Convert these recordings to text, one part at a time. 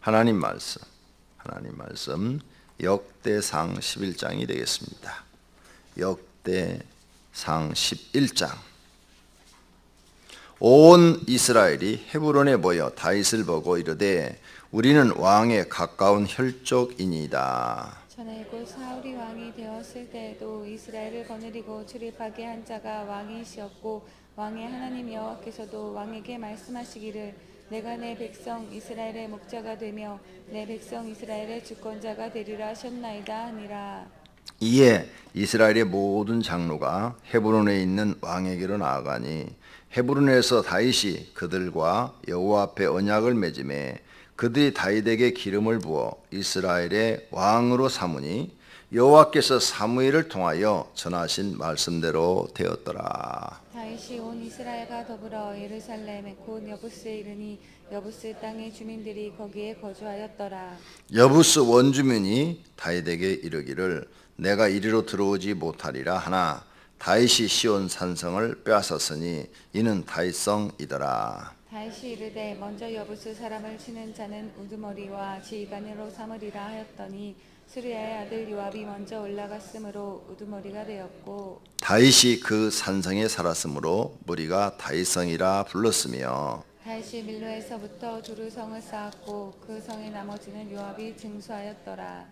하나님 말씀 역대상 11장이 되겠습니다. 역대상 11장. 온 이스라엘이 헤브론에 모여 다윗을 보고 이르되 우리는 왕에 가까운 혈족이니이다. 전에 곧 사울이 왕이 되었을 때에도 이스라엘을 거느리고 출입하게 한 자가 왕이시었고 왕의 하나님 여호와께서도 왕에게 말씀하시기를 내가 내 백성 이스라엘의 목자가 되며 내 백성 이스라엘의 주권자가 되리라 하셨나이다 하니라. 이에 이스라엘의 모든 장로가 헤브론에 있는 왕에게로 나아가니 헤브론에서 다윗이 그들과 여호와 앞에 언약을 맺음에 그들이 다윗에게 기름을 부어 이스라엘의 왕으로 삼으니 여호와께서 사무엘을 통하여 전하신 말씀대로 되었더라. 다윗이 온 이스라엘과 더불어 예루살렘 곧 여부스에 이르니 여부스 땅의 주민들이 거기에 거주하였더라. 여부스 원주민이 다윗에게 이르기를 내가 이리로 들어오지 못하리라 하나 다윗이 시온 산성을 빼앗았으니 이는 다윗성이더라. 다윗이 이르되 먼저 여부스 사람을 치는 자는 우두머리와 지휘관으로 삼으리라 하였더니 수리아의 아들 요압이 먼저 올라갔으므로 우두머리가 되었고 다윗이 그 산성에 살았으므로 무리가 다윗성이라 불렀으며 다윗이 밀로에서부터 두루 성을 쌓았고 그 성의 나머지는 요압이 증수하였더라.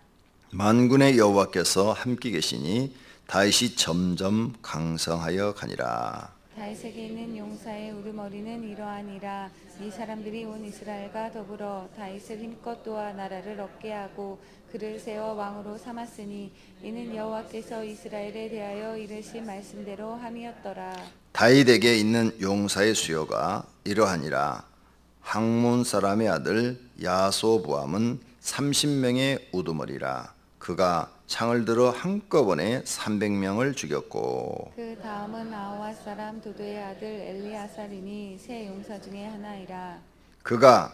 만군의 여호와께서 함께 계시니 다윗이 점점 강성하여 가니라. 다윗에게 있는 용사의 우두머리는 이러하니라. 이 사람들이 온 이스라엘과 더불어 다윗을 힘껏 도와 나라를 얻게 하고 그를 세워 왕으로 삼았으니 이는 여호와께서 이스라엘에 대하여 이르신 말씀대로 함이었더라. 다윗에게 있는 용사의 수요가 이러하니라. 학문 사람의 아들 야소부암은 30명의 우두머리라. 그가 창을 들어 한꺼번에 300명을 죽였고 그 다음은 아호와 사람 도도의 아들 엘리아살이니 세 용사 중에 하나이라. 그가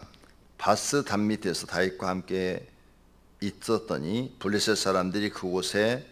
바스 단밑에서 다윗과 함께 있었더니 블레셋 사람들이 그곳에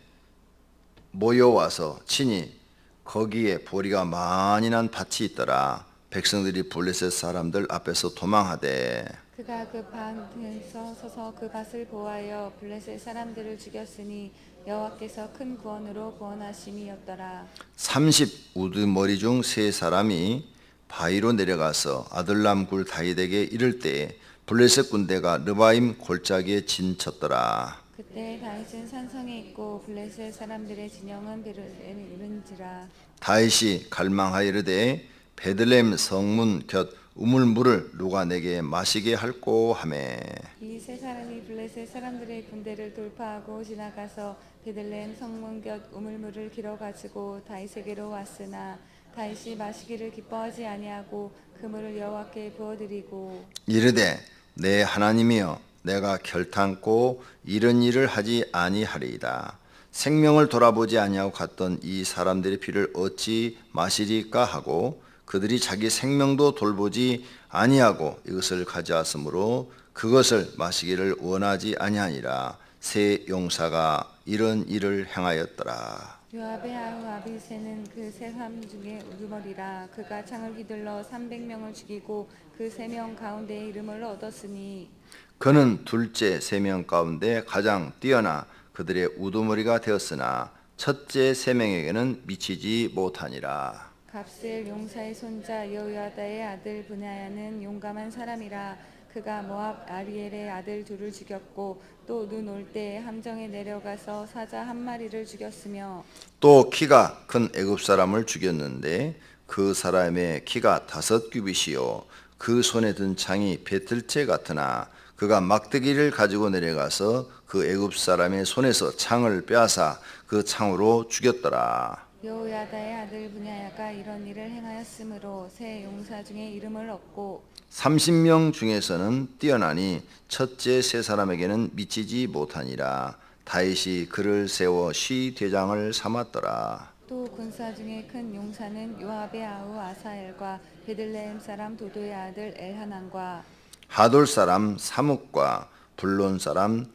모여와서 친히 거기에 보리가 많이 난 밭이 있더라. 백성들이 블레셋 사람들 앞에서 도망하되 그가 그 밭에서 서서 그 밭을 보하여 블레셋 사람들을 죽였으니 여호와께서 큰 구원으로 구원하심이었더라. 30 우두머리 중 세 사람이 바위로 내려가서 아들람 굴 다윗에게 이를 때에 블레셋 군대가 르바임 골짜기에 진쳤더라. 그때 다윗은 산성에 있고 블레셋 사람들의 진영은 베들레헴에 이른지라. 다윗이 갈망하여 이르되 베들레헴 성문 곁 우물물을 누가 내게 마시게 할꼬 하매 이 세 사람이 블레셋 사람들의 군대를 돌파하고 지나가서 베들레헴 성문 곁 우물물을 길어 가지고 다윗에게로 왔으나 다윗이 마시기를 기뻐하지 아니하고 그 물을 여호와께 부어드리고 이르되 내 하나님이여 내가 결탄코 이런 일을 하지 아니하리이다. 생명을 돌아보지 아니하고 갔던 이 사람들의 피를 어찌 마시리까 하고 그들이 자기 생명도 돌보지 아니하고 이것을 가져왔으므로 그것을 마시기를 원하지 아니하니라. 세 용사가 이런 일을 행하였더라. 요압의 아우 아비새는 그 세 사람 중에 우두머리라. 그가 창을 휘둘러 300명을 죽이고 그 3명 가운데 이름을 얻었으니 그는 둘째 3명 가운데 가장 뛰어나 그들의 우두머리가 되었으나 첫째 3명에게는 미치지 못하니라. 갑셀 용사의 손자 여호야다의 아들 브나야는 용감한 사람이라. 그가 모압 아리엘의 아들 둘을 죽였고 또 눈 올 때 함정에 내려가서 사자 한 마리를 죽였으며 또 키가 큰 애굽 사람을 죽였는데 그 사람의 키가 5규빗이요 그 손에 든 창이 배틀채 같으나 그가 막대기를 가지고 내려가서 그 애굽 사람의 손에서 창을 빼앗아 그 창으로 죽였더라. 여호야다의 아들 브냐야가 이런 일을 행하였으므로 세 용사 중에 이름을 얻고 30명 중에서는 뛰어나니 첫째 세 사람에게는 미치지 못하니라. 다윗이 그를 세워 시대장을 삼았더라. 또 군사 중에 큰 용사는 요압의 아우 아사엘과 베들레헴 사람 도도의 아들 엘하난과 하돌 사람 사뭇과 블론 사람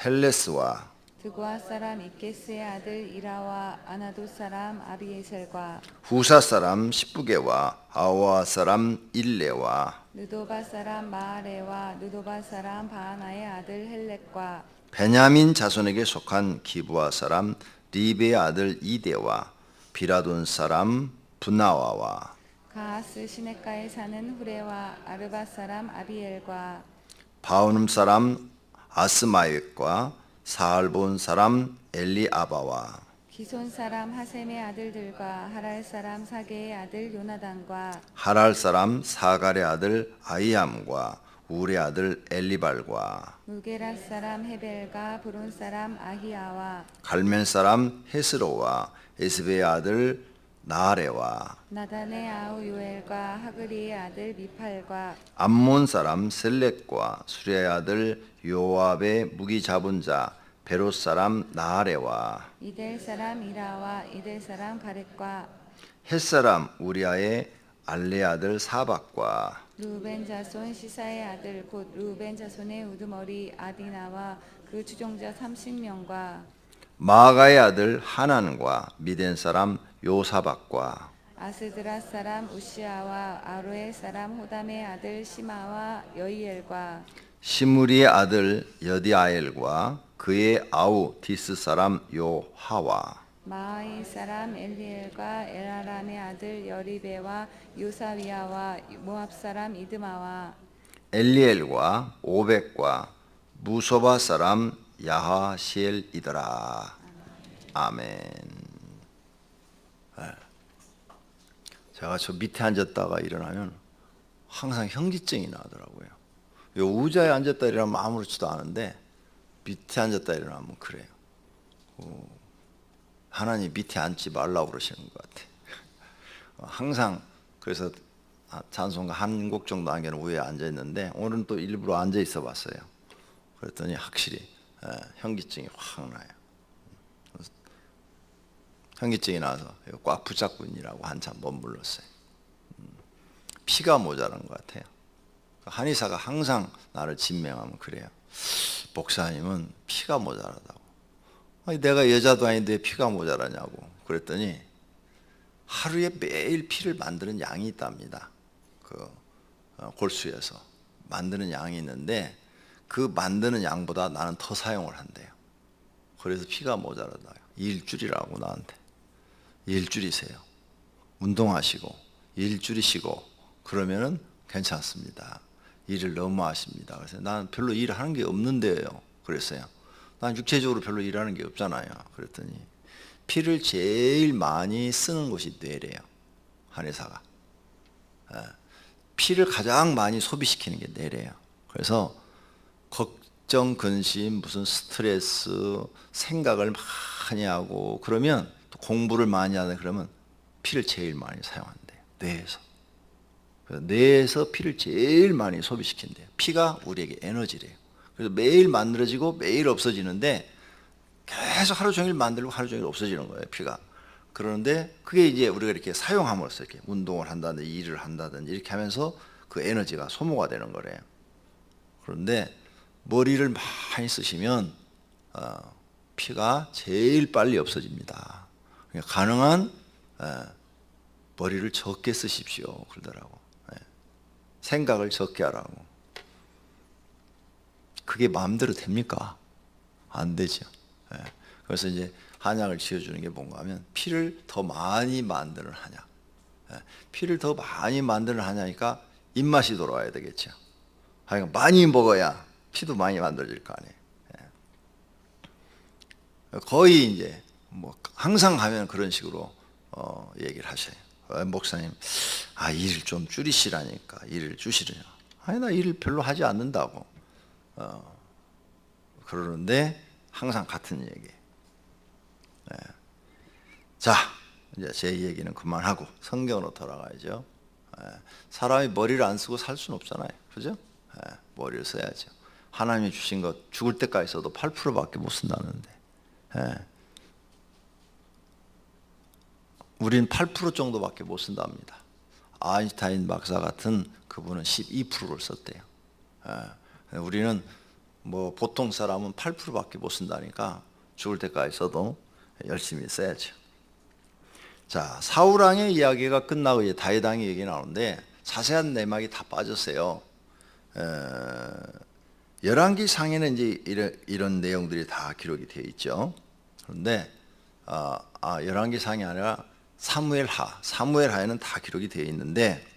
헬레스와 드고아 사람 이케스의 아들 이라와 아나도 사람 아비에셀과 후사 사람 십부게와 아와 사람 일레와 느도바 사람 마아레와 느도바 사람 바하나의 아들 헬렉과 베냐민 자손에게 속한 기브아 사람 리베의 아들 이데와 비라돈 사람 분나와와 가하스 시냇가에 사는 후레와 아르바 사람 아비엘과 바우눔 사람 아스마웻과 사알본 사람 엘리아바와 기손 사람 하셈의 아들들과 하랄 사람 사게의 아들 요나단과 하랄 사람 사갈의 아들 아이함과 우의 아들 엘리발과 무게라 사람 헤벨과 브론 사람 아히야와 갈멜 사람 헤스로와 에스베의 아들 나아레와 나단의 아우 요엘과 하그리의 아들 미팔과 암몬 사람 셀렉과 수레의 아들 요압의 무기 잡은 자 베롯 사람 나아레와 이델 사람 이라와 이델 사람 가렛과 헷 사람 우리아의 알레 아들 사박과 루벤 자손 시사의 아들 곧 루벤 자손의 우두머리 아디나와 그 추종자 30명과 마가의 아들 하난과 미덴 사람 요사박과 아스드라 사람 우시아와 아로의 사람 호담의 아들 시마와 여이엘과 시므리의 아들 여디아엘과 그의 아우 디스 사람 요하와 마아이 사람 엘리엘과 엘아람의 아들 여리베와 요사위아와 모압 사람 이드마와 엘리엘과 오백과 무소바 사람 야하시엘이더라. 아멘. 제가 저 밑에 앉았다가 일어나면 항상 현기증이 나더라고요. 요 의자에 앉았다 일어나면 아무렇지도 않은데 밑에 앉았다 일어나면 그래요. 하나님 밑에 앉지 말라고 그러시는 것 같아요. 항상 그래서 찬송가 한 곡 정도 안개는 위에 앉아 있는데 오늘은 또 일부러 앉아 있어 봤어요. 그랬더니 확실히 현기증이 확 나요. 현기증이 나서 꽉 붙잡고 있느라고 한참 머물렀어요. 피가 모자란 것 같아요. 한의사가 항상 나를 진명하면 그래요. 목사님은 피가 모자라다고. 아니, 내가 여자도 아닌데 피가 모자라냐고 그랬더니 하루에 매일 피를 만드는 양이 있답니다. 그 골수에서 만드는 양이 있는데 그 만드는 양보다 나는 더 사용을 한대요. 그래서 피가 모자라다. 일주일이라고 나한테. 일주일이세요. 운동하시고 일주일 쉬고 그러면은 괜찮습니다. 일을 너무 하십니다. 그래서 나는 별로 일하는 게 없는데요. 그랬어요. 난 육체적으로 별로 일하는 게 없잖아요. 그랬더니 피를 제일 많이 쓰는 곳이 뇌래요. 한의사가. 피를 가장 많이 소비시키는 게 뇌래요. 그래서 걱정, 근심, 무슨 스트레스, 생각을 많이 하고 그러면 또 공부를 많이 하다 그러면 피를 제일 많이 사용한대요. 뇌에서. 뇌에서 피를 제일 많이 소비시킨대요. 피가 우리에게 에너지래요. 그래서 매일 만들어지고 매일 없어지는데 계속 하루 종일 만들고 하루 종일 없어지는 거예요, 피가. 그러는데 그게 이제 우리가 이렇게 사용함으로써 이렇게 운동을 한다든지 일을 한다든지 이렇게 하면서 그 에너지가 소모가 되는 거래요. 그런데 머리를 많이 쓰시면 피가 제일 빨리 없어집니다. 그러니까 가능한 머리를 적게 쓰십시오 그러더라고. 생각을 적게 하라고. 그게 마음대로 됩니까? 안 되죠. 그래서 이제 한약을 지어주는 게 뭔가 하면 피를 더 많이 만드는 한약. 피를 더 많이 만드는 한약이니까 입맛이 돌아와야 되겠죠. 그러니까 많이 먹어야 피도 많이 만들어질 거 아니에요. 거의 이제 뭐 항상 하면 그런 식으로 얘기를 하셔요. 목사님, 일을 좀 줄이시라니까. 일을 주시려냐. 아니, 나 일을 별로 하지 않는다고. 그러는데 항상 같은 얘기. 자, 이제 제 얘기는 그만하고 성경으로 돌아가야죠. 사람이 머리를 안 쓰고 살 수는 없잖아요. 그죠? 머리를 써야죠. 하나님이 주신 것 죽을 때까지 써도 8%밖에 못 쓴다는데. 우리는 8% 정도밖에 못 쓴답니다. 아인슈타인 박사 같은 그분은 12%를 썼대요. 우리는 뭐 보통 사람은 8%밖에 못 쓴다니까 죽을 때까지 써도 열심히 써야죠. 자, 사울 왕의 이야기가 끝나고 이제 다윗 왕의 얘기 나오는데 자세한 내막이 다 빠졌어요. 열왕기 상에는 이제 이런 내용들이 다 기록이 되어 있죠. 그런데 열왕기 상이 아니라 사무엘하에는 다 기록이 되어 있는데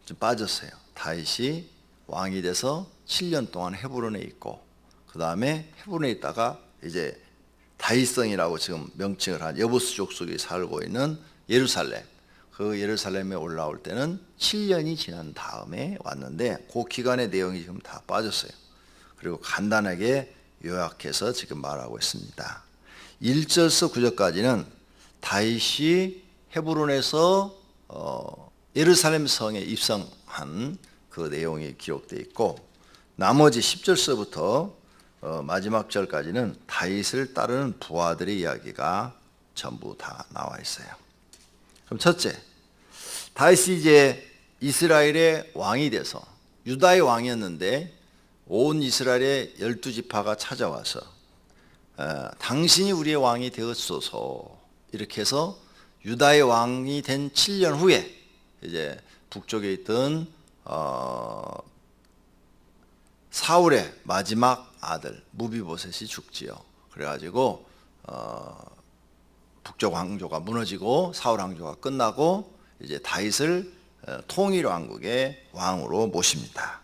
좀 빠졌어요. 다윗이 왕이 돼서 7년 동안 헤브론에 있고 그 다음에 헤브론에 있다가 이제 다윗성이라고 지금 명칭을 한 여부스 족속이 살고 있는 예루살렘, 그 예루살렘에 올라올 때는 7년이 지난 다음에 왔는데 그 기간의 내용이 지금 다 빠졌어요. 그리고 간단하게 요약해서 지금 말하고 있습니다. 1절에서 9절까지는 다윗이 헤브론에서 예루살렘 성에 입성한 그 내용이 기록되어 있고 나머지 10절서부터 마지막 절까지는 다윗을 따르는 부하들의 이야기가 전부 다 나와 있어요. 그럼 첫째, 다윗이 이제 이스라엘의 왕이 돼서 유다의 왕이었는데 온 이스라엘의 12지파가 찾아와서 당신이 우리의 왕이 되었소서 이렇게 해서 유다의 왕이 된 7년 후에 이제 북쪽에 있던 사울의 마지막 아들 무비보셋이 죽지요. 그래가지고 북쪽 왕조가 무너지고 사울 왕조가 끝나고 이제 다윗을 통일 왕국의 왕으로 모십니다.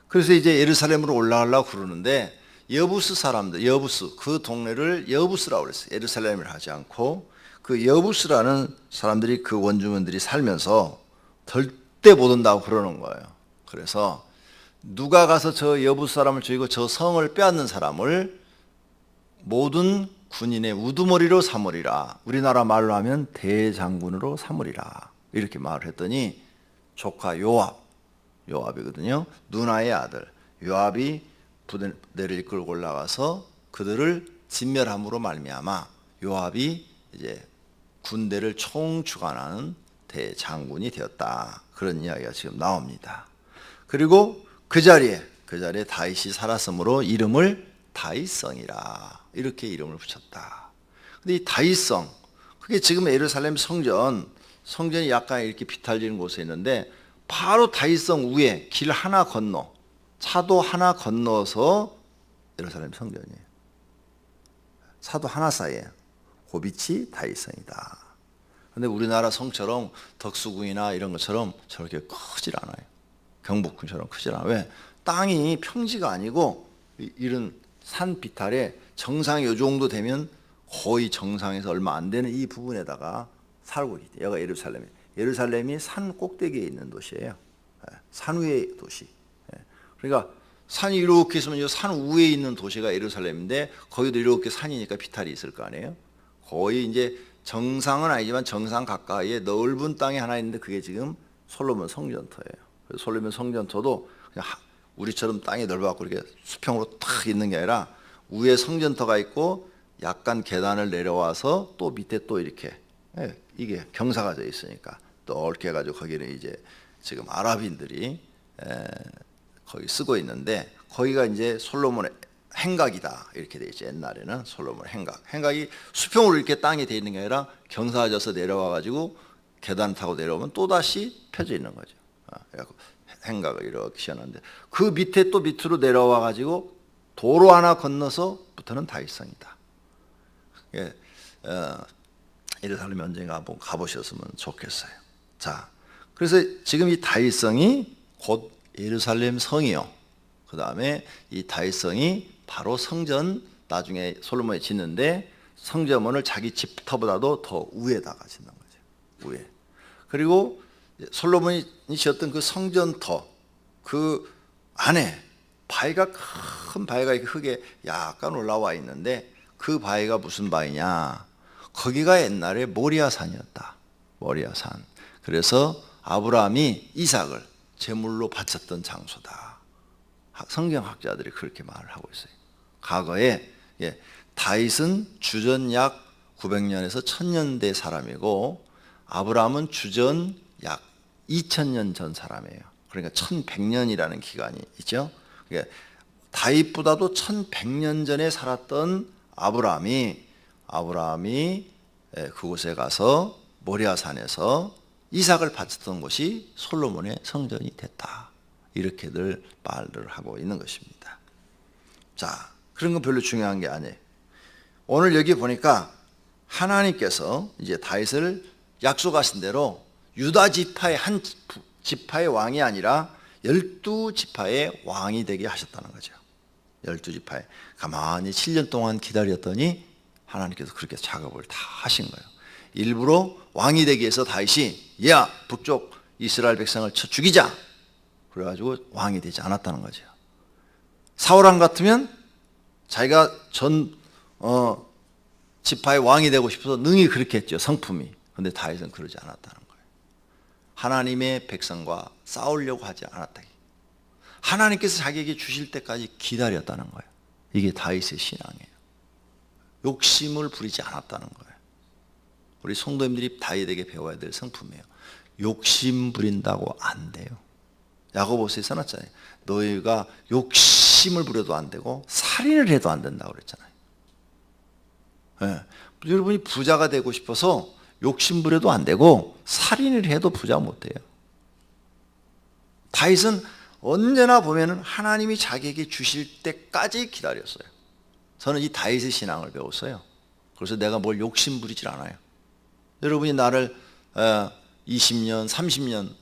그래서 이제 예루살렘으로 올라가려고 그러는데 여부스 사람들, 여부스 그 동네를 여부스라고 그랬어요. 예루살렘을 하지 않고 그 여부스라는 사람들이 그 원주민들이 살면서 절대 못 온다고 그러는 거예요. 그래서 누가 가서 저 여부스 사람을 죽이고 저 성을 빼앗는 사람을 모든 군인의 우두머리로 삼으리라. 우리나라 말로 하면 대장군으로 삼으리라. 이렇게 말을 했더니 조카 요압이거든요. 누나의 아들 요압이 부대를 이끌고 올라가서 그들을 진멸함으로 말미암아 요압이 이제 군대를 총주관하는 대장군이 되었다. 그런 이야기가 지금 나옵니다. 그리고 그 자리에 다윗이 살았으므로 이름을 다윗성이라 이렇게 이름을 붙였다. 근데 이 다윗성 그게 지금 예루살렘 성전이 약간 이렇게 비탈지는 곳에 있는데 바로 다윗성 위에 길 하나 건너 차도 하나 건너서 예루살렘 성전이에요. 차도 하나 사이에 그 빛이 다윗성이다. 근데 우리나라 성처럼 덕수궁이나 이런 것처럼 저렇게 크질 않아요. 경복궁처럼 크질 않아요. 왜? 땅이 평지가 아니고 이런 산 비탈에 정상이 이 정도 되면 거의 정상에서 얼마 안 되는 이 부분에다가 살고 있대요. 여기가 예루살렘이에요. 예루살렘이 산 꼭대기에 있는 도시예요. 산 위의 도시. 그러니까 산이 이렇게 있으면 산 위에 있는 도시가 예루살렘인데 거기도 이렇게 산이니까 비탈이 있을 거 아니에요. 거의 이제 정상은 아니지만 정상 가까이에 넓은 땅이 하나 있는데 그게 지금 솔로몬 성전터예요. 그래서 솔로몬 성전터도 그냥 우리처럼 땅이 넓어갖고 이렇게 수평으로 탁 있는 게 아니라 위에 성전터가 있고 약간 계단을 내려와서 또 밑에 또 이렇게 이게 경사가 져 있으니까 넓게 해가지고 거기는 이제 지금 아랍인들이 거기 쓰고 있는데 거기가 이제 솔로몬의 행각이다 이렇게 돼 있죠. 옛날에는 솔로몬 행각이 수평으로 이렇게 땅이 돼 있는 게 아니라 경사져서 내려와가지고 계단 타고 내려오면 또 다시 펴져 있는 거죠. 그래갖고 행각을 이렇게 씌워놨는데 그 밑에 또 밑으로 내려와가지고 도로 하나 건너서부터는 다윗성이다. 예루살렘 언젠가 한번 가보셨으면 좋겠어요. 자, 그래서 지금 이 다윗성이 곧 예루살렘 성이요. 그 다음에 이 다윗성이 바로 성전 나중에 솔로몬이 짓는데 성전문을 자기 집터보다도 더 위에다가 짓는 거죠. 위에. 그리고 솔로몬이 지었던 그 성전터 그 안에 바위가 큰 바위가 흙에 약간 올라와 있는데 그 바위가 무슨 바위냐? 거기가 옛날에 모리아산이었다. 모리아산. 그래서 아브라함이 이삭을 제물로 바쳤던 장소다. 성경학자들이 그렇게 말을 하고 있어요. 과거에 다윗은 주전 약 900년에서 1000년대 사람이고 아브라함은 주전 약 2000년 전 사람이에요. 그러니까 1100년이라는 기간이 있죠. 그러니까 다윗보다도 1100년 전에 살았던 아브라함이 그곳에 가서 모리아산에서 이삭을 바쳤던 곳이 솔로몬의 성전이 됐다. 이렇게들 말을 하고 있는 것입니다. 자, 그런 건 별로 중요한 게 아니에요. 오늘 여기 보니까 하나님께서 이제 다윗을 약속하신 대로 유다 지파의 한 지파의 왕이 아니라 12지파의 왕이 되게 하셨다는 거죠. 12지파에 가만히 7년 동안 기다렸더니 하나님께서 그렇게 작업을 다 하신 거예요. 일부러 왕이 되기 위해서 다윗이 야 북쪽 이스라엘 백성을 쳐 죽이자 그래가지고 왕이 되지 않았다는 거죠. 사울왕 같으면 자기가 전 지파의 왕이 되고 싶어서 능히 그렇게 했죠. 성품이. 그런데 다윗은 그러지 않았다는 거예요. 하나님의 백성과 싸우려고 하지 않았다. 하나님께서 자기에게 주실 때까지 기다렸다는 거예요. 이게 다윗의 신앙이에요. 욕심을 부리지 않았다는 거예요. 우리 성도님들이 다윗에게 배워야 될 성품이에요. 욕심 부린다고 안 돼요. 야고보서에 써놨잖아요. 너희가 욕심을 부려도 안 되고 살인을 해도 안 된다고 그랬잖아요. 네. 여러분이 부자가 되고 싶어서 욕심 부려도 안 되고 살인을 해도 부자 못 돼요. 다윗은 언제나 보면은 하나님이 자기에게 주실 때까지 기다렸어요. 저는 이 다윗의 신앙을 배웠어요. 그래서 내가 뭘 욕심 부리질 않아요. 여러분이 나를 20년, 30년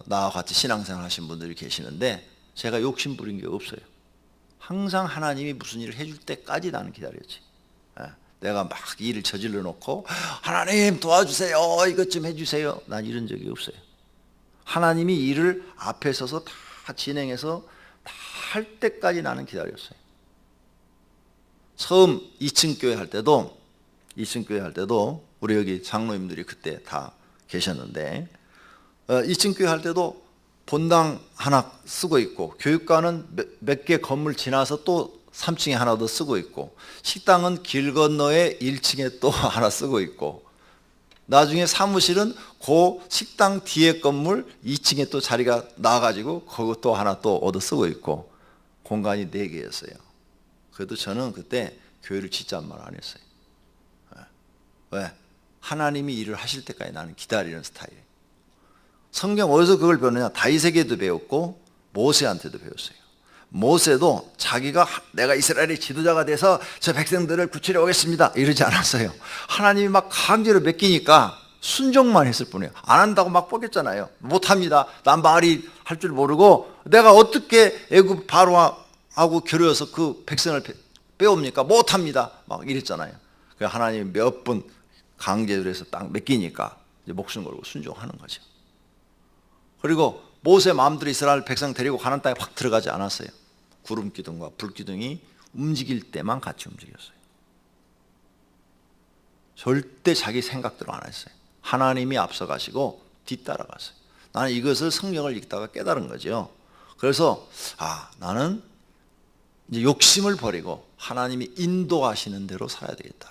나와 같이 신앙생활 하신 분들이 계시는데 제가 욕심 부린 게 없어요. 항상 하나님이 무슨 일을 해줄 때까지 나는 기다렸지. 내가 막 일을 저질러 놓고 하나님 도와주세요, 이것 좀 해주세요, 난 이런 적이 없어요. 하나님이 일을 앞에 서서 다 진행해서 다 할 때까지 나는 기다렸어요. 처음 2층 교회 할 때도 우리 여기 장로님들이 그때 다 계셨는데 2층 교회 할 때도 본당 하나 쓰고 있고 교육관은 몇 개 건물 지나서 또 3층에 하나 더 쓰고 있고 식당은 길 건너에 1층에 또 하나 쓰고 있고 나중에 사무실은 그 식당 뒤에 건물 2층에 또 자리가 나와가지고 거기 또 하나 또 얻어 쓰고 있고 공간이 4개였어요. 그래도 저는 그때 교회를 진짜 말 안 했어요. 왜? 하나님이 일을 하실 때까지 나는 기다리는 스타일이에요. 성경 어디서 그걸 배우느냐? 다윗에게도 배웠고 모세한테도 배웠어요. 모세도 자기가 내가 이스라엘의 지도자가 돼서 저 백성들을 구출해 오겠습니다 이러지 않았어요. 하나님이 막 강제로 맡기니까 순종만 했을 뿐이에요. 안 한다고 막 뻗겼잖아요. 못합니다. 난 말이 할 줄 모르고 내가 어떻게 애굽 바로하고 겨루어서 그 백성을 빼옵니까? 못합니다 막 이랬잖아요. 그래서 하나님이 몇 번 강제로 해서 딱 맡기니까 이제 목숨 걸고 순종하는 거죠. 그리고 모세 마음대로 이스라엘 백성 데리고 가는 땅에 확 들어가지 않았어요. 구름 기둥과 불 기둥이 움직일 때만 같이 움직였어요. 절대 자기 생각대로 안 했어요. 하나님이 앞서가시고 뒤따라갔어요. 나는 이것을 성경을 읽다가 깨달은 거죠. 그래서 나는 이제 욕심을 버리고 하나님이 인도하시는 대로 살아야 되겠다.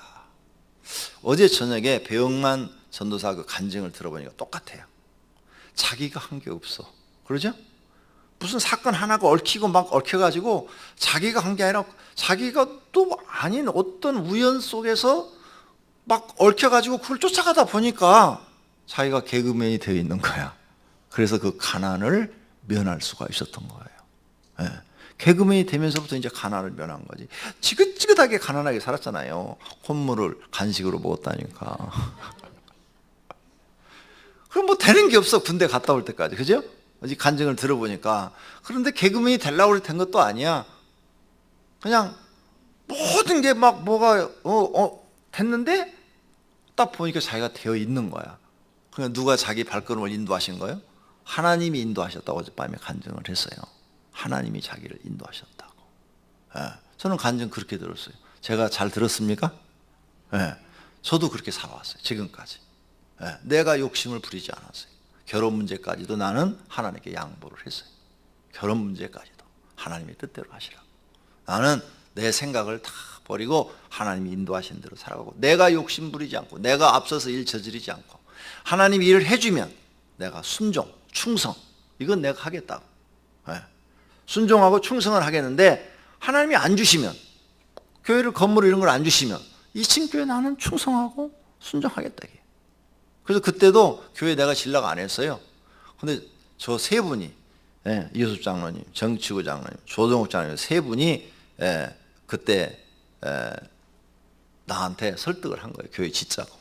어제 저녁에 배영만 전도사 그 간증을 들어보니까 똑같아요. 자기가 한 게 없어. 그러죠? 무슨 사건 하나가 얽히고 막 얽혀가지고 자기가 한 게 아니라 자기가 또 아닌 어떤 우연 속에서 막 얽혀가지고 그걸 쫓아가다 보니까 자기가 개그맨이 되어 있는 거야. 그래서 그 가난을 면할 수가 있었던 거예요. 네. 개그맨이 되면서부터 이제 가난을 면한 거지. 지긋지긋하게 가난하게 살았잖아요. 콧물을 간식으로 먹었다니까. 그럼 뭐 되는 게 없어. 군대 갔다 올 때까지. 그죠? 아직 간증을 들어보니까. 그런데 개그맨이 되려고 된 것도 아니야. 그냥 모든 게 막 뭐가 됐는데 딱 보니까 자기가 되어 있는 거야. 그냥 누가 자기 발걸음을 인도하신 거예요? 하나님이 인도하셨다고 어젯밤에 간증을 했어요. 하나님이 자기를 인도하셨다고. 저는 간증 그렇게 들었어요. 제가 잘 들었습니까? 저도 그렇게 살아왔어요. 지금까지. 내가 욕심을 부리지 않았어요. 결혼 문제까지도 나는 하나님께 양보를 했어요. 결혼 문제까지도 하나님의 뜻대로 하시라고. 나는 내 생각을 다 버리고 하나님이 인도하신 대로 살아가고 내가 욕심 부리지 않고 내가 앞서서 일 저지르지 않고 하나님이 일을 해주면 내가 순종, 충성 이건 내가 하겠다고. 순종하고 충성을 하겠는데 하나님이 안 주시면 교회를 건물 이런 걸 안 주시면 이 친교회 나는 충성하고 순종하겠다. 이게. 그래서 그때도 교회 내가 진락 안 했어요. 근데 저 세 분이, 이효섭 장로님, 정치구 장로님, 조정욱 장로님 세 분이 그때 나한테 설득을 한 거예요. 교회 짓자고.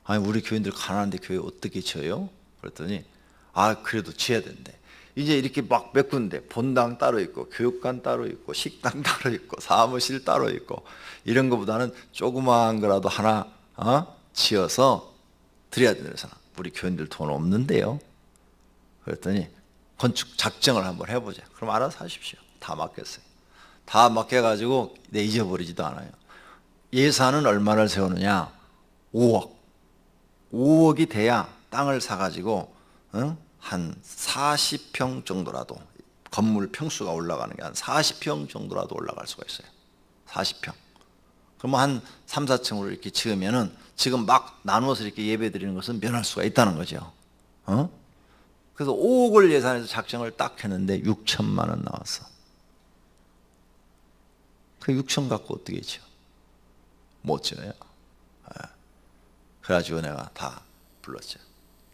아니 우리 교인들 가난한데 교회 어떻게 지어요? 그랬더니 그래도 지어야 된대. 이제 이렇게 막 몇 군데 본당 따로 있고 교육관 따로 있고 식당 따로 있고 사무실 따로 있고 이런 것보다는 조그마한 거라도 하나 지어서 드려야 된다. 그래서 우리 교인들 돈 없는데요. 그랬더니 건축 작정을 한번 해보자. 그럼 알아서 하십시오. 다 맡겼어요. 다 맡겨가지고 내 잊어버리지도 않아요. 예산은 얼마를 세우느냐? 5억. 5억이 돼야 땅을 사가지고 한 40평 정도라도 건물 평수가 올라가는 게 한 40평 정도라도 올라갈 수가 있어요. 40평. 그러면 한 3, 4층으로 이렇게 지으면은 지금 막 나누어서 이렇게 예배 드리는 것은 면할 수가 있다는 거죠. 그래서 5억을 예산해서 작정을 딱 했는데 6천만 원 나왔어. 그 6천 갖고 어떻게 지어? 못 지어요. 그래가지고 내가 다 불렀죠.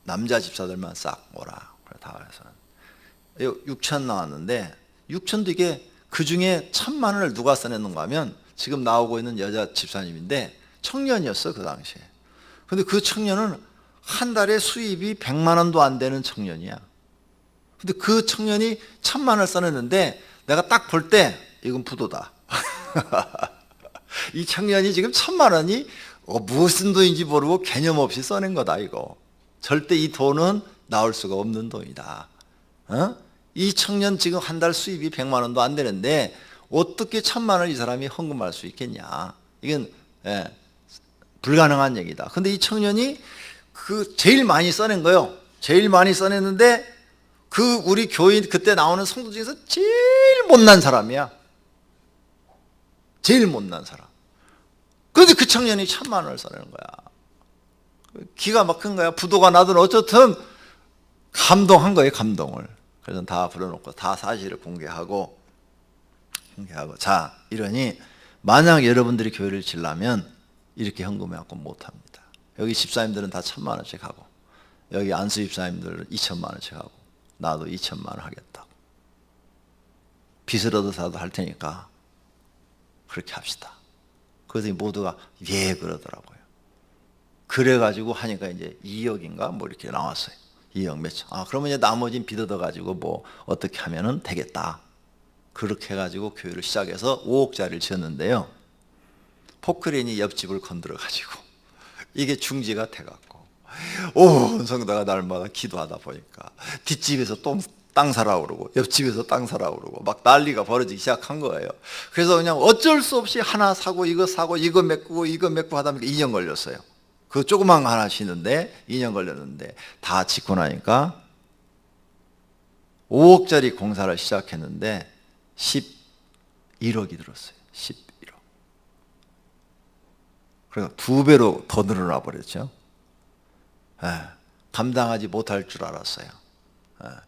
남자 집사들만 싹 오라. 그래 다 해서 6천 나왔는데 6천도 이게 그 중에 1,000만 원을 누가 써냈는가 하면 지금 나오고 있는 여자 집사님인데 청년이었어 그 당시에. 근데 그 청년은 한 달에 수입이 100만 원도 안 되는 청년이야. 근데 그 청년이 1,000만 원을 써냈는데 내가 딱 볼 때 이건 부도다. 이 청년이 지금 1,000만 원이 무슨 돈인지 모르고 개념 없이 써낸 거다 이거. 절대 이 돈은 나올 수가 없는 돈이다. 이 청년 지금 한 달 수입이 100만 원도 안 되는데 어떻게 1,000만 원 이 사람이 헌금할 수 있겠냐. 이건 불가능한 얘기다. 근데 이 청년이 그 제일 많이 써낸 거요. 제일 많이 써냈는데 그 우리 교인 그때 나오는 성도 중에서 제일 못난 사람이야. 제일 못난 사람. 그런데 그 청년이 1,000만 원을 써내는 거야. 기가 막힌 거야. 부도가 나든 어쨌든 감동한 거예요. 감동을. 그래서 다 불러놓고 다 사실을 공개하고 자 이러니 만약 여러분들이 교회를 지려면 이렇게 헌금해갖고 못합니다. 여기 집사님들은 다 1,000만 원씩 하고 여기 안수 집사님들은 2,000만 원씩 하고 나도 2,000만 원 하겠다고. 빚을 얻어서라도 할 테니까 그렇게 합시다. 그래서 모두가 예 그러더라고요. 그래가지고 하니까 이제 2억인가 뭐 이렇게 나왔어요. 2억 몇천. 그러면 이제 나머지는 빚 얻어가지고 뭐 어떻게 하면은 되겠다. 그렇게 해가지고 교회를 시작해서 5억짜리를 지었는데요. 포크레인이 옆집을 건드려가지고 이게 중지가 돼갖고 온 성도가 날마다 기도하다 보니까 뒷집에서 땅 사라고 그러고 옆집에서 땅 사라고 그러고 막 난리가 벌어지기 시작한 거예요. 그래서 그냥 어쩔 수 없이 하나 사고 이거 메꾸고 이거 메꾸고 하다 보니까 2년 걸렸어요. 그 조그만 거 하나 짓는데 2년 걸렸는데 다 짓고 나니까 5억짜리 공사를 시작했는데 11억이 들었어요. 11억. 그래서 2배로 더 늘어나 버렸죠. 감당하지 못할 줄 알았어요.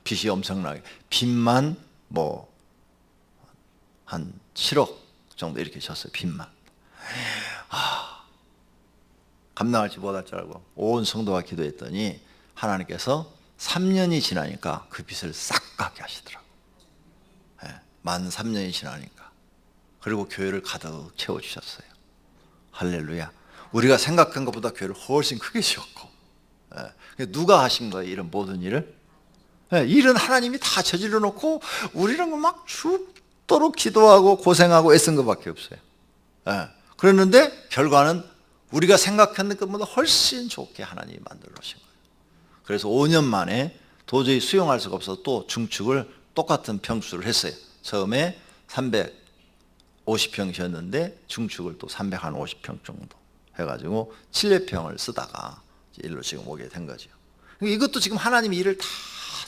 빚이 엄청나게. 빚만 뭐 한 7억 정도 이렇게 졌어요. 빚만. 감당하지 못할 줄 알고 온 성도가 기도했더니 하나님께서 3년이 지나니까 그 빚을 싹 갚게 하시더라고요. 만 3년이 지나니까. 그리고 교회를 가득 채워주셨어요. 할렐루야. 우리가 생각한 것보다 교회를 훨씬 크게 지었고 누가 하신 거예요? 이런 모든 일을? 일은 하나님이 다 저질러 놓고 우리는 막 죽도록 기도하고 고생하고 애쓴 것밖에 없어요. 그랬는데 결과는 우리가 생각했는 것보다 훨씬 좋게 하나님이 만들어 놓으신 거예요. 그래서 5년 만에 도저히 수용할 수가 없어서 또 중축을 똑같은 평수를 했어요. 처음에 350평이셨는데 중축을 또 350평 정도 해가지고 700평을 쓰다가 일로 지금 오게 된 거죠. 이것도 지금 하나님이 일을 다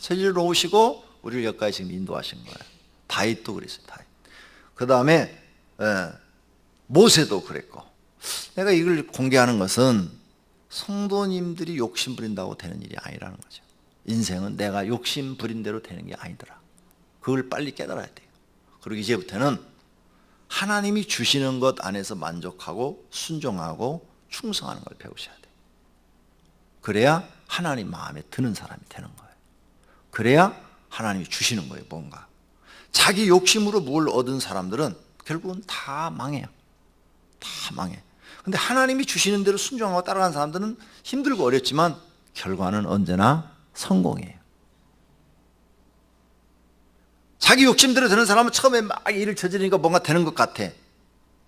저질러 놓으시고 우리를 여기까지 지금 인도하신 거예요. 다윗도 그랬어요. 다윗. 그 다음에 모세도 그랬고. 내가 이걸 공개하는 것은 성도님들이 욕심 부린다고 되는 일이 아니라는 거죠. 인생은 내가 욕심 부린 대로 되는 게 아니더라. 그걸 빨리 깨달아야 돼요. 그리고 이제부터는 하나님이 주시는 것 안에서 만족하고 순종하고 충성하는 걸 배우셔야 돼요. 그래야 하나님 마음에 드는 사람이 되는 거예요. 그래야 하나님이 주시는 거예요, 뭔가. 자기 욕심으로 뭘 얻은 사람들은 결국은 다 망해요. 다 망해. 근데 하나님이 주시는 대로 순종하고 따라가는 사람들은 힘들고 어렵지만 결과는 언제나 성공이에요. 자기 욕심대로 되는 사람은 처음에 막 일을 저지르니까 뭔가 되는 것 같아.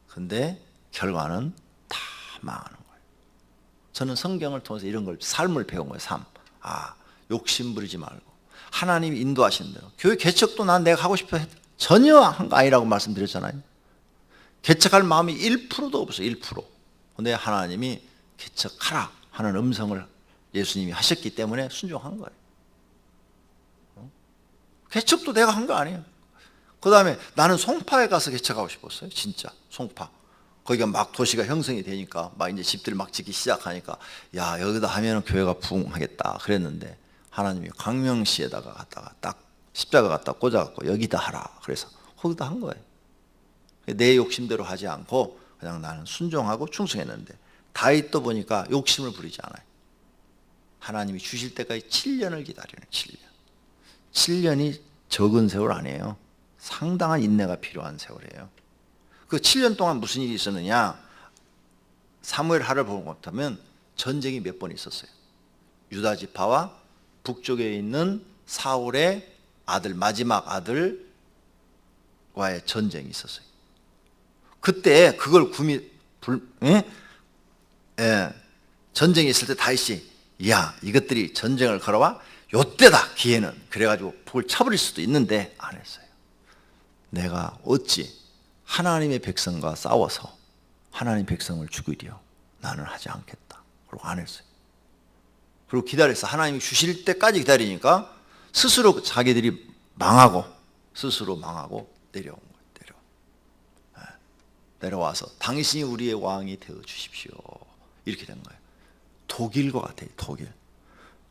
근데 결과는 다 망하는 거예요. 저는 성경을 통해서 이런 걸, 삶을 배운 거예요. 삶. 욕심 부리지 말고 하나님이 인도하시는 대로. 교회 개척도 난 내가 하고 싶어 했 전혀 한 거 아니라고 말씀드렸잖아요. 개척할 마음이 1%도 없어요. 1%. 근데 하나님이 개척하라 하는 음성을 예수님이 하셨기 때문에 순종한 거예요. 개척도 내가 한 거 아니에요. 그 다음에 나는 송파에 가서 개척하고 싶었어요. 진짜 송파. 거기가 막 도시가 형성이 되니까 막 이제 집들 막 짓기 시작하니까 야, 여기다 하면 교회가 부흥하겠다 그랬는데 하나님이 광명시에다가 갖다가 딱 십자가 갖다 꽂아갖고 여기다 하라 그래서 거기다 한 거예요. 내 욕심대로 하지 않고 그냥 나는 순종하고 충성했는데 다윗도 보니까 욕심을 부리지 않아요. 하나님이 주실 때까지 7년을 기다려요. 7년. 7년이 적은 세월 아니에요. 상당한 인내가 필요한 세월이에요. 그 7년 동안 무슨 일이 있었느냐? 사무엘 하를 보고 보면 전쟁이 몇 번 있었어요. 유다 지파와 북쪽에 있는 사울의 아들, 마지막 아들과의 전쟁이 있었어요. 그때 그걸 전쟁이 있을 때 다윗이 야, 이것들이 전쟁을 걸어와 요때다 기회는 그래가지고 북을 쳐버릴 수도 있는데 안 했어요. 내가 어찌 하나님의 백성과 싸워서 하나님 백성을 죽이려 나는 하지 않겠다. 그리고 안 했어요. 그리고 기다렸어. 하나님이 주실 때까지 기다리니까 스스로 자기들이 스스로 망하고 내려온 거예요. 내려와서 당신이 우리의 왕이 되어 주십시오. 이렇게 된 거예요. 독일과 같아요.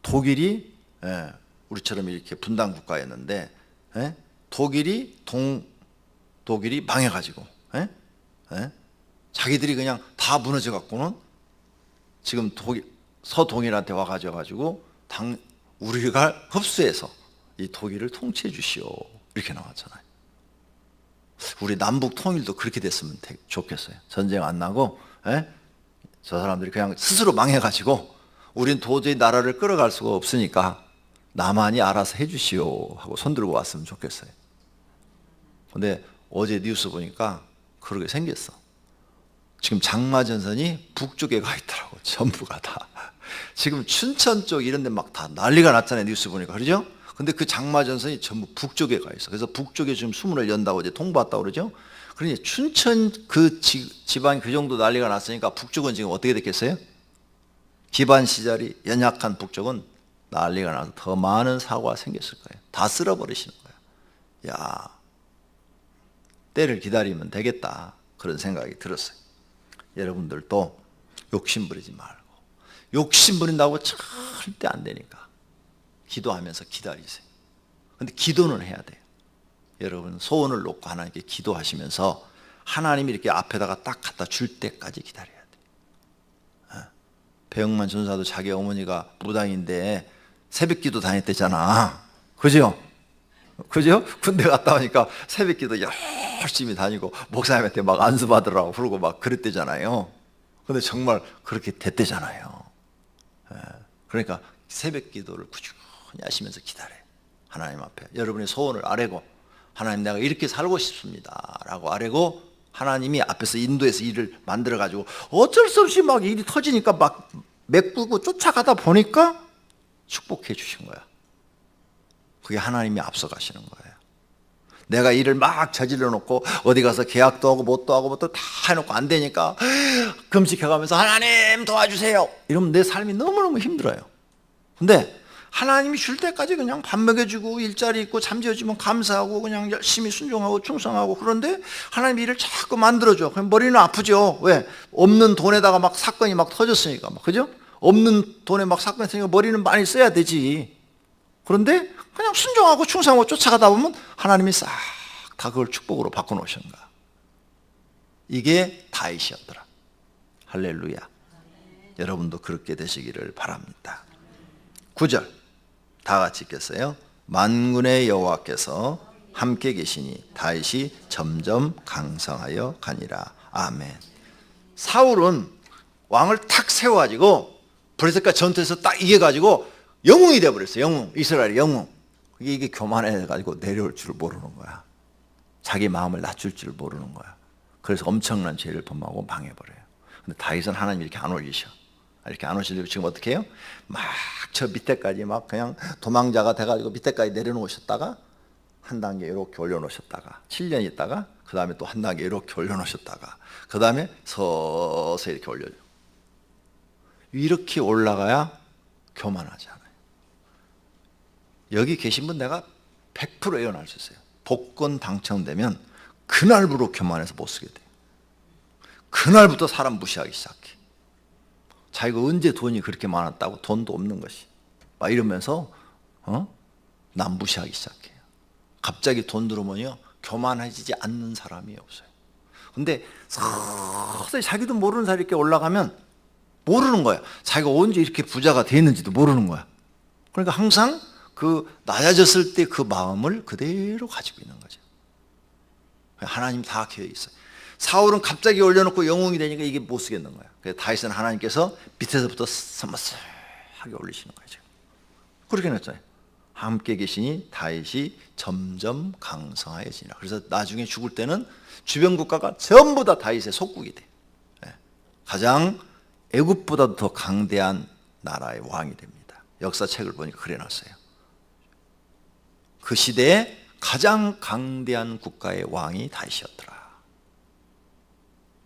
독일이 우리처럼 이렇게 분단 국가였는데 독일이 망해가지고 자기들이 그냥 다 무너져 갖고는 지금 서동일한테 와가지고 우리가 흡수해서 이 독일을 통치해 주시오 이렇게 나왔잖아요. 우리 남북 통일도 그렇게 됐으면 좋겠어요. 전쟁 안 나고 저 사람들이 그냥 스스로 망해가지고 우린 도저히 나라를 끌어갈 수가 없으니까 나만이 알아서 해주시오 하고 손들고 왔으면 좋겠어요. 근데 어제 뉴스 보니까 그러게 생겼어. 지금 장마전선이 북쪽에 가 있더라고. 전부가 다. 지금 춘천 쪽 이런 데 막 다 난리가 났잖아요. 뉴스 보니까. 그러죠? 근데 그 장마전선이 전부 북쪽에 가 있어. 그래서 북쪽에 지금 수문을 연다고 이제 통보했다고 그러죠? 그러니 춘천 그 지방이 그 정도 난리가 났으니까 북쪽은 지금 어떻게 됐겠어요? 기반 시절이 연약한 북쪽은 난리가 나서 더 많은 사고가 생겼을 거예요. 다 쓸어버리시는 거예요. 야, 때를 기다리면 되겠다. 그런 생각이 들었어요. 여러분들도 욕심 부리지 말고. 욕심 부린다고 절대 안 되니까. 기도하면서 기다리세요. 근데 기도는 해야 돼요. 여러분 소원을 놓고 하나님께 기도하시면서 하나님이 이렇게 앞에다가 딱 갖다 줄 때까지 기다려야 돼요. 배영만 전사도 자기 어머니가 무당인데 새벽기도 다녔대잖아. 그죠? 군대 갔다 오니까 새벽기도 열심히 다니고 목사님한테 막 안수 받으라고 부르고 막 그랬대잖아요. 근데 정말 그렇게 됐대잖아요. 그러니까 새벽기도를 꾸준히 하시면서 기다려요. 하나님 앞에 여러분의 소원을 아뢰고 하나님 내가 이렇게 살고 싶습니다 라고 아뢰고 하나님이 앞에서 인도해서 일을 만들어 가지고 어쩔 수 없이 막 일이 터지니까 막 메꾸고 쫓아가다 보니까 축복해 주신 거야. 그게 하나님이 앞서 가시는 거예요. 내가 일을 막 저질러 놓고 어디 가서 계약도 하고 뭣도 하고 뭣도 다 해놓고 안 되니까 금식해가면서 하나님 도와주세요 이러면 내 삶이 너무너무 힘들어요. 근데 하나님이 줄 때까지 그냥 밥 먹여주고 일자리 있고 잠재워주면 감사하고 그냥 열심히 순종하고 충성하고 그런데 하나님이 일을 자꾸 만들어줘. 그럼 머리는 아프죠. 왜? 없는 돈에다가 막 사건이 막 터졌으니까. 그죠? 없는 돈에 막 사건이 터지니까 머리는 많이 써야 되지. 그런데 그냥 순종하고 충성하고 쫓아가다 보면 하나님이 싹 다 그걸 축복으로 바꿔놓으시는 거야. 이게 다윗이었더라. 할렐루야. 여러분도 그렇게 되시기를 바랍니다. 9절 다 같이 읽겠어요. 만군의 여호와께서 함께 계시니 다윗이 점점 강성하여 가니라. 아멘. 사울은 왕을 탁 세워가지고 브레스가 전투에서 딱 이겨가지고 영웅이 되어버렸어요. 영웅, 이스라엘의 영웅. 이게 교만해가지고 내려올 줄 모르는 거야. 자기 마음을 낮출 줄 모르는 거야. 그래서 엄청난 죄를 범하고 망해버려요. 근데 다윗은 하나님이 이렇게 안 올리셔. 이렇게 안 오시려고 지금 어떻게 해요? 막 저 밑에까지 막 그냥 도망자가 돼가지고 밑에까지 내려놓으셨다가 한 단계 이렇게 올려놓으셨다가 7년 있다가 그 다음에 또 한 단계 이렇게 올려놓으셨다가 그 다음에 서서히 이렇게 올려줘. 이렇게 올라가야 교만하지 않아요. 여기 계신 분 내가 100% 예언할 수 있어요. 복권 당첨되면 그날부로 교만해서 못 쓰게 돼요. 그날부터 사람 무시하기 시작해. 자기가 언제 돈이 그렇게 많았다고 돈도 없는 것이 막 이러면서 남 무시하기 시작해요. 갑자기 돈 들어오면요 교만해지지 않는 사람이 없어요. 근데 서서히 자기도 모르는 사람이 이렇게 올라가면 모르는 거야. 자기가 언제 이렇게 부자가 됐는지도 모르는 거야. 그러니까 항상 그 낮아졌을 때 그 마음을 그대로 가지고 있는 거죠. 하나님 다 계획이 있어요. 사울은 갑자기 올려놓고 영웅이 되니까 이게 못 쓰겠는 거야. 그래서 다윗은 하나님께서 밑에서부터 스무스하게 올리시는 거죠. 그렇게 했잖아요. 함께 계시니 다윗이 점점 강성하여지니라. 그래서 나중에 죽을 때는 주변 국가가 전부 다 다윗의 속국이 돼. 가장 애굽보다도 더 강대한 나라의 왕이 됩니다. 역사책을 보니까 그래놨어요. 그 시대에 가장 강대한 국가의 왕이 다윗이었더라.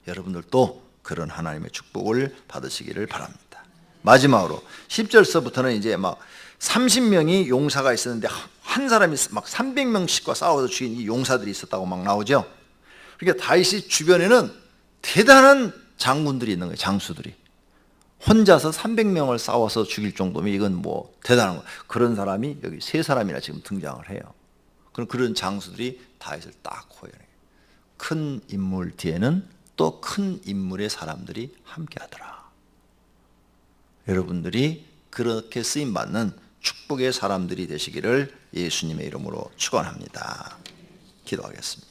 여러분들도 그런 하나님의 축복을 받으시기를 바랍니다. 마지막으로 10절서부터는 이제 막 30명이 용사가 있었는데 한 사람이 막 300명씩과 싸워서 죽인 이 용사들이 있었다고 막 나오죠. 그러니까 다윗이 주변에는 대단한 장군들이 있는 거예요. 장수들이. 혼자서 300명을 싸워서 죽일 정도면 이건 뭐 대단한 거예요. 그런 사람이 여기 3사람이나 지금 등장을 해요. 그럼 그런 장수들이 다윗을 딱 호연해요. 큰 인물 뒤에는 또 큰 인물의 사람들이 함께하더라. 여러분들이 그렇게 쓰임받는 축복의 사람들이 되시기를 예수님의 이름으로 축원합니다. 기도하겠습니다.